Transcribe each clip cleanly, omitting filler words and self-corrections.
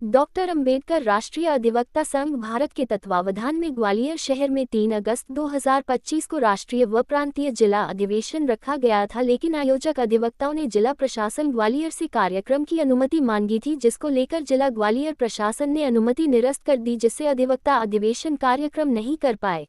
Doctor Ambedkar राष्ट्रीय अधिवक्ता संघ भारत के तत्वावधान में ग्वालियर शहर में 3 अगस्त 2025 को राष्ट्रीय व प्रांतीय जिला अधिवेशन रखा गया था, लेकिन आयोजक अधिवक्ताओं ने जिला प्रशासन ग्वालियर से कार्यक्रम की अनुमति मांगी थी, जिसको लेकर जिला ग्वालियर प्रशासन ने अनुमति निरस्त कर दी, जिससे अधिवक्ता अधिवेशन कार्यक्रम नहीं कर पाए।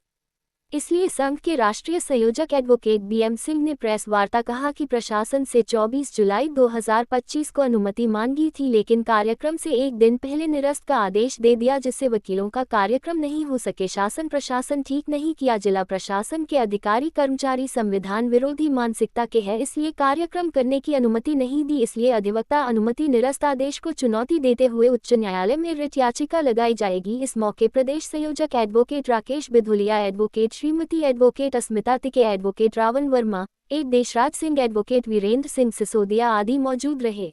इसलिए संघ के राष्ट्रीय संयोजक एडवोकेट बीएम सिंह ने प्रेस वार्ता कहा कि प्रशासन से 24 जुलाई 2025 को अनुमति मांगी थी, लेकिन कार्यक्रम से एक दिन पहले निरस्त का आदेश दे दिया, जिससे वकीलों का कार्यक्रम नहीं हो सके। शासन प्रशासन ठीक नहीं किया। जिला प्रशासन के अधिकारी कर्मचारी संविधान विरोधी मानसिकता के हैं, इसलिए कार्यक्रम करने की अनुमति नहीं दी। इसलिए अधिवक्ता अनुमति निरस्त आदेश को चुनौती देते हुए उच्च न्यायालय में रिट याचिका लगाई जाएगी। इस मौके प्रदेश संयोजक advocate Rakesh Bidhuliya, advocate Shrimati, advocate Asmita Tike, advocate Ravan Verma, एड देशराज सिंह, एडवोकेट वीरेंद्र सिंह सिसोदिया आदि मौजूद रहे।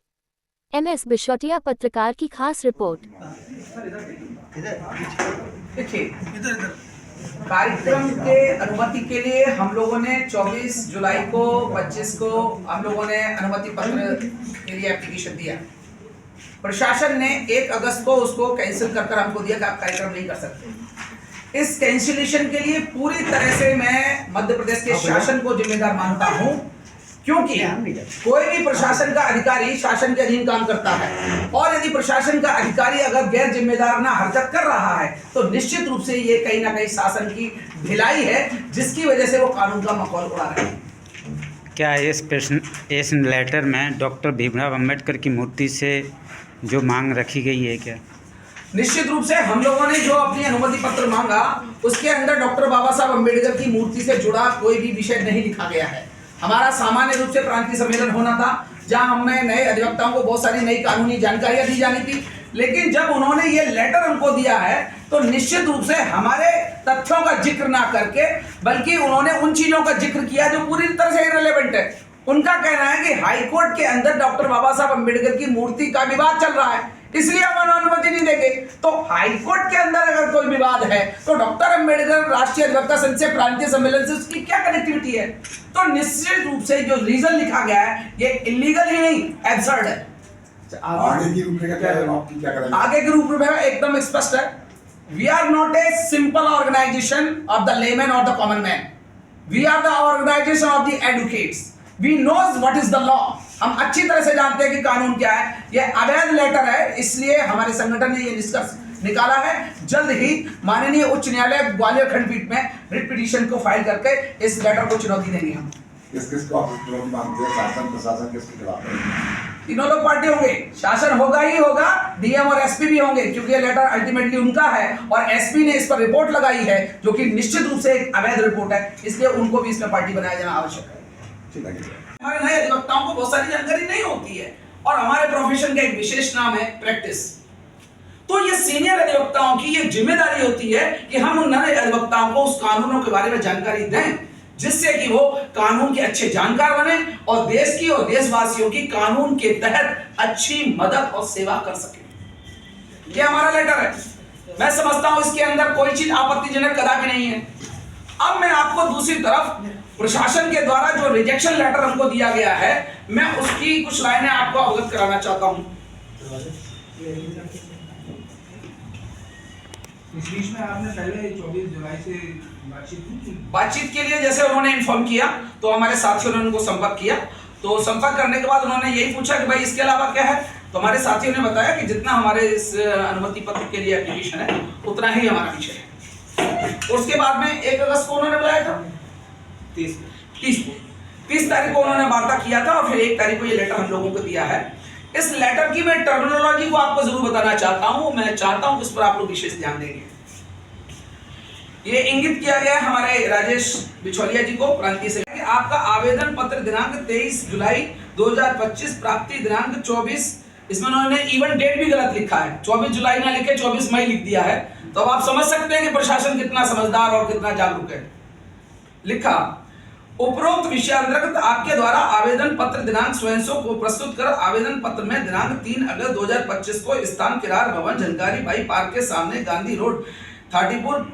MS बिशोटिया पत्रकार की खास रिपोर्ट। कार्यक्रम के अनुमति के लिए हम लोगों ने 24 जुलाई को 25 को हम लोगों ने अनुमति पत्र के लिए एप्लीकेशन दिया। प्रशासन ने 1 अगस्त को उसको कैंसिल कर हमको दिया कि आप कार्यक्रम नहीं कर सकते। इस कैंसिलेशन के लिए पूरी तरह से मैं मध्य प्रदेश के शासन को जिम्मेदार मानता हूं, क्योंकि कोई भी प्रशासन का अधिकारी शासन के अधीन काम करता है, और यदि प्रशासन का अधिकारी अगर गैर जिम्मेदाराना हरकत कर रहा है तो निश्चित रूप से ये कहीं ना कहीं शासन की ढिलाई है, जिसकी वजह से वो कानून का मखौल उड़ा रहे हैं। क्या इस लेटर में डॉक्टर भीमराव अंबेडकर की मूर्ति से जो मांग रखी गई है, क्या निश्चित रूप से हम लोगों ने जो अपनी अनुमति पत्र मांगा उसके अंदर डॉक्टर बाबा साहब अंबेडकर की मूर्ति से जुड़ा कोई भी विषय नहीं लिखा गया है। हमारा सामान्य रूप से प्रांतीय सम्मेलन होना था, जहां हमने नए अधिवक्ताओं को बहुत सारी नई कानूनी जानकारियां दी जानी थी, लेकिन जब उन्होंने ये लेटर हमको दिया है तो निश्चित रूप से हमारे तथ्यों का जिक्र ना करके बल्कि उन्होंने उन चीजों का जिक्र किया जो पूरी तरह से इररिलेवेंट है। उनका कहना है कि हाईकोर्ट के अंदर डॉक्टर बाबा साहब अंबेडकर की मूर्ति का विवाद चल रहा है, इसलिए हम अनुमति नहीं देंगे। तो हाईकोर्ट के अंदर अगर कोई विवाद है तो डॉक्टर अंबेडकर राष्ट्रीय अधिवक्ता संघ से, प्रांतीय सम्मेलन से उसकी क्या कनेक्टिविटी है? तो निश्चित रूप से जो रीजन लिखा गया है ये इलीगल ही नहीं, एब्सर्ड है। आगे की रूपरेखा एकदम स्पष्ट है। We are not a simple organisation of the layman और the common man, we are the organisation of the advocates. We knows what is the law. हम अच्छी तरह से जानते हैं कि कानून क्या है। यह अवैध लेटर है, इसलिए हमारे संगठन ने यह निष्कर्ष निकाला है। जल्द ही माननीय उच्च न्यायालय ग्वालियर खंडपीठ में रिट पिटीशन को फाइल करके इस लेटर को चुनौती देंगे। हम किसको चुनौती मांगते हैं? शासन प्रशासन किसके खिलाफ है? तीनों लोग पार्टी होंगे, शासन होगा ही होगा, डीएम और एसपी भी होंगे, क्योंकि ये लेटर अल्टीमेटली उनका है और एसपी ने इस पर रिपोर्ट लगाई है जो कि निश्चित रूप से एक अवैध रिपोर्ट है, इसलिए उनको भी इसमें पार्टी बनाया जाना आवश्यक है। हमारे नए अधिवक्ताओं को बहुत सारी जानकारी नहीं होती है और हमारे प्रोफेशन का एक विशेष नाम है प्रैक्टिस। तो ये सीनियर अधिवक्ताओं की ये जिम्मेदारी होती है कि हम उन नए अधिवक्ताओं को उस कानूनों के बारे में जानकारी दें, जिससे कि वो कानून के अच्छे जानकार बने और देश की और देशवासियों की कानून के तहत अच्छी मदद और सेवा कर सके। ये हमारा लेटर है। मैं समझता हूं इसके अंदर कोई चीज आपत्तिजनक कदापि नहीं है। अब मैं आपको दूसरी तरफ प्रशासन के द्वारा जो रिजेक्शन लेटर हमको दिया गया है, मैं उसकी कुछ लाइनें आपको अवगत कराना चाहता हूं। इस बीच में आपने पहले 24 जुलाई से बातचीत के लिए जैसे उन्होंने इन्फॉर्म किया तो हमारे साथियों ने उनको संपर्क किया। तो संपर्क करने के बाद उन्होंने यही पूछा कि भाई इसके अलावा क्या है, तो हमारे साथियों ने बताया कि जितना हमारे इस अनुमति पत्र के लिए एप्लीकेशन है उतना ही हमारा विषय है। उसके बाद में 1 अगस्त को उन्होंने बुलाया था, 30 तारीख को उन्होंने वार्ता किया था और फिर 1 तारीख को ये लेटर हम लोगों को दिया है। इस लेटर की मैं टर्मिनोलॉजी को आपको जरूर बताना चाहता हूं। मैं चाहता हूं कि इस पर आप लोग विशेष ध्यान देंगे। ये इंगित किया गया हमारे राजेश बिचौलिया जी को, प्रांतीय से, कि आपका आवेदन पत्र दिनांक 23 जुलाई 2025, प्राप्ति दिनांक 24। इसमें उन्होंने इवन डेट भी गलत लिखा है, 24 जुलाई ना लिखे 24 मई लिख दिया है। तो अब आप समझ सकते हैं कि प्रशासन कितना समझदार और कितना जागरूक है। लिखा, उपरोक्त विषय अंतर्गत आपके द्वारा आवेदन पत्र दिनांक स्वयं को प्रस्तुत कर आवेदन पत्र में दिनांक 3 अगस्त 2025 को स्थान किरार भवन झंकारी बाई पार्क के सामने गांधी रोड 34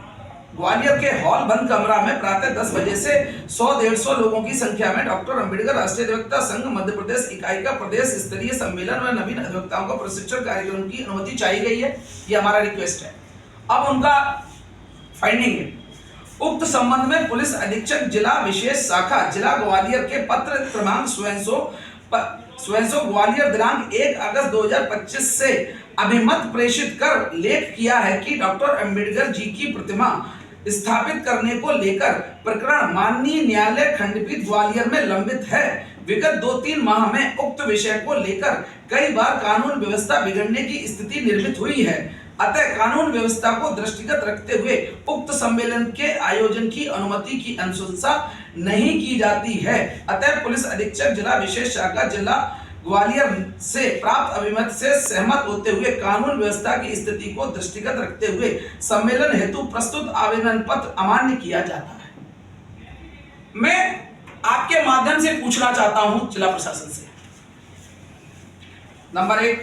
ग्वालियर के हॉल बंद कमरा में प्रातः 10 बजे से 100-150 लोगों की संख्या में डॉक्टर अंबेडकर राष्ट्रीय अधिवक्ता संघ मध्य प्रदेश इकाई का प्रदेश स्तरीय सम्मेलन व नवीन अधिवक्ताओं का प्रशिक्षण कार्यक्रम की अनुमति चाहिए गई है। ये हमारा रिक्वेस्ट है। अब उनका फाइंडिंग है। उक्त संबंध में पुलिस अधीक्षक जिला विशेष शाखा जिला ग्वालियर के पत्र क्रमांक 700 ग्वालियर दिनांक 1 अगस्त 2025 से अभिमत प्रेषित कर लेख किया है कि डॉक्टर अंबेडकर जी की प्रतिमा स्थापित करने को लेकर प्रकरण माननीय न्यायालय खंडपीठ ग्वालियर में लंबित है। विगत 2-3 माह में उक्त विषय को लेकर कई बार कानून व्यवस्था बिगड़ने की स्थिति निर्मित हुई है। अतः कानून व्यवस्था को दृष्टिगत रखते हुए उक्त सम्मेलन के आयोजन की अनुमति की अनुशंसा नहीं की जाती है। अतः पुलिस अधीक्षक जिला विशेष शाखा जिला ग्वालियर से प्राप्त अभिमत से सहमत होते हुए कानून व्यवस्था की स्थिति को दृष्टिगत रखते हुए सम्मेलन हेतु प्रस्तुत आवेदन पत्र अमान्य किया जाता है। मैं आपके माध्यम से पूछना चाहता हूं जिला प्रशासन से, नंबर 1,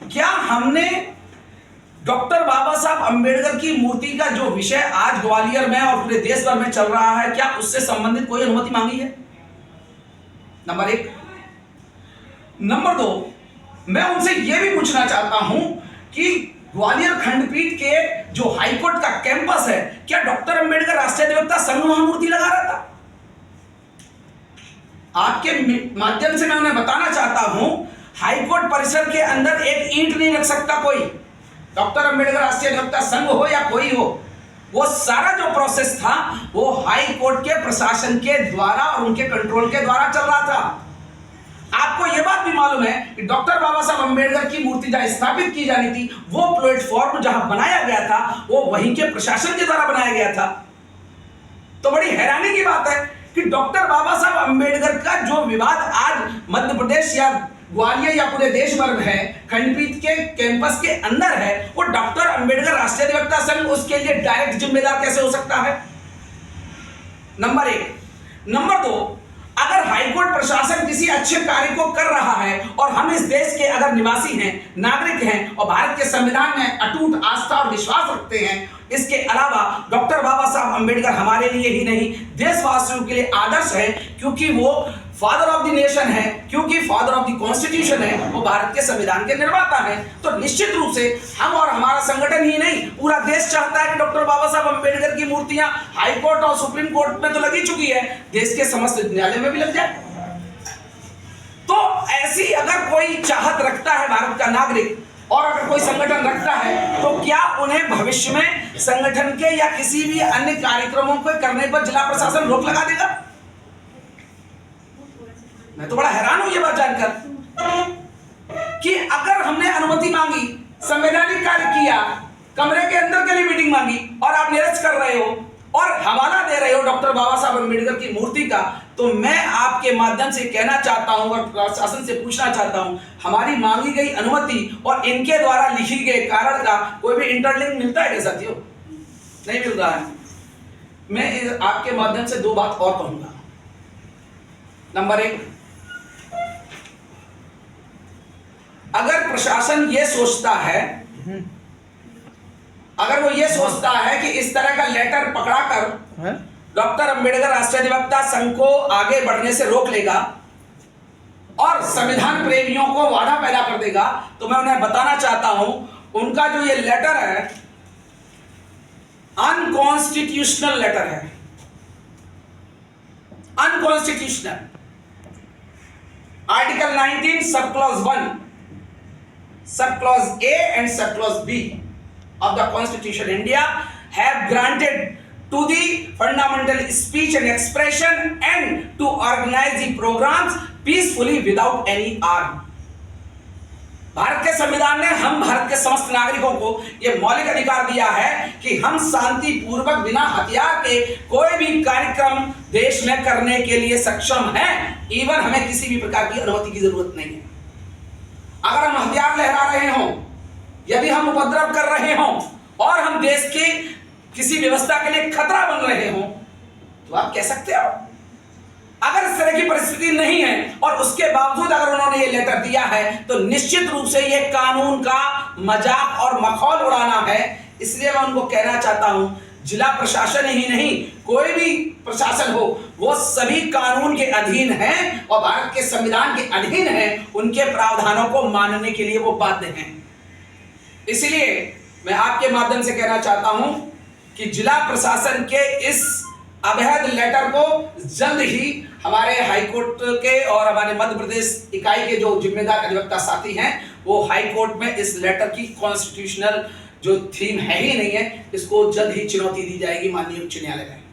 क्या हमने डॉक्टर बाबा साहब अंबेडकर की मूर्ति का जो विषय आज ग्वालियर में और पूरे देश भर में चल रहा है, क्या उससे संबंधित कोई अनुमति मांगी है? नंबर 1। नंबर 2, मैं उनसे यह भी पूछना चाहता हूं कि ग्वालियर खंडपीठ के जो हाईकोर्ट का कैंपस है, क्या डॉक्टर अंबेडकर राष्ट्रीय अधिवक्ता संघ वहां मूर्ति लगा रहा था? आपके माध्यम से मैं उन्हें बताना चाहता हूं, हाईकोर्ट परिसर के अंदर एक ईंट नहीं रख सकता कोई, डॉक्टर अंबेडकर राष्ट्रीय अधिवक्ता संघ हो या कोई हो। वो सारा जो प्रोसेस था वो हाई कोर्ट के प्रशासन के द्वारा और उनके कंट्रोल के द्वारा चल रहा था। आपको यह बात भी मालूम है कि डॉक्टर बाबा साहब अंबेडकर की मूर्ति जहां स्थापित की जानी थी, वो प्लेटफॉर्म जहां बनाया गया था वो वहीं के प्रशासन के द्वारा बनाया गया था। तो बड़ी हैरानी की बात है कि डॉक्टर बाबा साहब अंबेडकर का जो विवाद आज मध्य प्रदेश या ग्वालियर या पूरे देश भर में है, खंडपीठ के कैंपस के अंदर है, वो डॉक्टर अंबेडकर राष्ट्रीय अधिवक्ता संघ उसके लिए डायरेक्ट जिम्मेदार कैसे हो सकता है? नंबर 1। नंबर 2, अगर हाईकोर्ट प्रशासन किसी अच्छे कार्य को कर रहा है और हम इस देश के अगर निवासी हैं, नागरिक हैं और भारत के संविधान में अटूट आस्था और विश्वास रखते हैं, इसके अलावा डॉक्टर बाबा साहब अंबेडकर हमारे लिए ही नहीं देशवासियों के लिए आदर्श है, क्योंकि वो फादर ऑफ द नेशन है, क्योंकि फादर ऑफ द कॉन्स्टिट्यूशन है, वो भारत के संविधान के निर्माता है। तो निश्चित रूप से हम और हमारा संगठन ही नहीं, पूरा देश चाहता है कि डॉक्टर बाबा साहब अंबेडकर की मूर्तियां हाई कोर्ट और सुप्रीम कोर्ट में तो लगी चुकी है, देश के समस्त न्यायालय में भी लग जाए। तो ऐसी अगर कोई चाहत रखता है भारत का नागरिक और अगर कोई संगठन रखता है, तो क्या उन्हें भविष्य में संगठन के या किसी भी अन्य कार्यक्रमों को करने पर जिला प्रशासन रोक लगा देगा? मैं तो बड़ा हैरान हूं ये बात जानकर कि अगर हमने अनुमति मांगी, संवैधानिक कार्य किया, कमरे के अंदर के लिए मीटिंग मांगी और आप निरस्त कर रहे हो और हवाला दे रहे हो डॉक्टर बाबा साहब अंबेडकर की मूर्ति का, तो मैं आपके माध्यम से कहना चाहता हूं और प्रशासन से पूछना चाहता हूं, हमारी मांगी गई अनुमति और इनके द्वारा लिखी गए कारण का कोई भी इंटरलिंक मिलता है क्या साथियों? नहीं मिल रहा है। मैं आपके माध्यम से 2 बात और कहूंगा। नंबर 1, अगर प्रशासन ये सोचता है, अगर वो ये सोचता है कि इस तरह का लेटर पकड़ाकर डॉक्टर अंबेडकर राष्ट्रीय अधिवक्ता संघ को आगे बढ़ने से रोक लेगा और संविधान प्रेमियों को वादा पैदा कर देगा, तो मैं उन्हें बताना चाहता हूं, उनका जो ये लेटर है अनकॉन्स्टिट्यूशनल लेटर है, अनकॉन्स्टिट्यूशनल। आर्टिकल 19 सब क्लॉज 1, सब clause A and sub clause B of the Constitution India have granted to the fundamental speech and expression and to organize the programs peacefully without any harm। Bharat के संविधान ने हम भारत के समस्त नागरिकों को यह मौलिक अधिकार दिया है कि हम शांति पूर्वक बिना हथियार के कोई भी कार्यक्रम देश में करने के लिए सक्षम हैं। इवन हमें किसी भी प्रकार की अनुमति की जरूरत नहीं है। अगर हम हथियार लहरा रहे हों, यदि हम उपद्रव कर रहे हों और हम देश की किसी व्यवस्था के लिए खतरा बन रहे हों, तो आप कह सकते हो। अगर इस तरह की परिस्थिति नहीं है और उसके बावजूद अगर उन्होंने ये लेटर दिया है, तो निश्चित रूप से ये कानून का मजाक और मखौल उड़ाना है। इसलिए मैं उनको कहना चाहता हूं, जिला प्रशासन ही नहीं, कोई भी प्रशासन हो, वो सभी कानून के अधीन हैं और भारत के संविधान के अधीन हैं। उनके प्रावधानों को मानने के लिए वो बाध्य हैं। इसलिए मैं आपके माध्यम से कहना चाहता हूं कि जिला प्रशासन के इस अवैध लेटर को जल्द ही हमारे हाईकोर्ट के और हमारे मध्य प्रदेश इकाई के जो जिम्मेदार अधिवक्ता साथी हैं, वो हाईकोर्ट में इस लेटर की कॉन्स्टिट्यूशनल जो थीम है ही नहीं है, इसको जल्द ही चुनौती दी जाएगी माननीय उच्च न्यायालय में।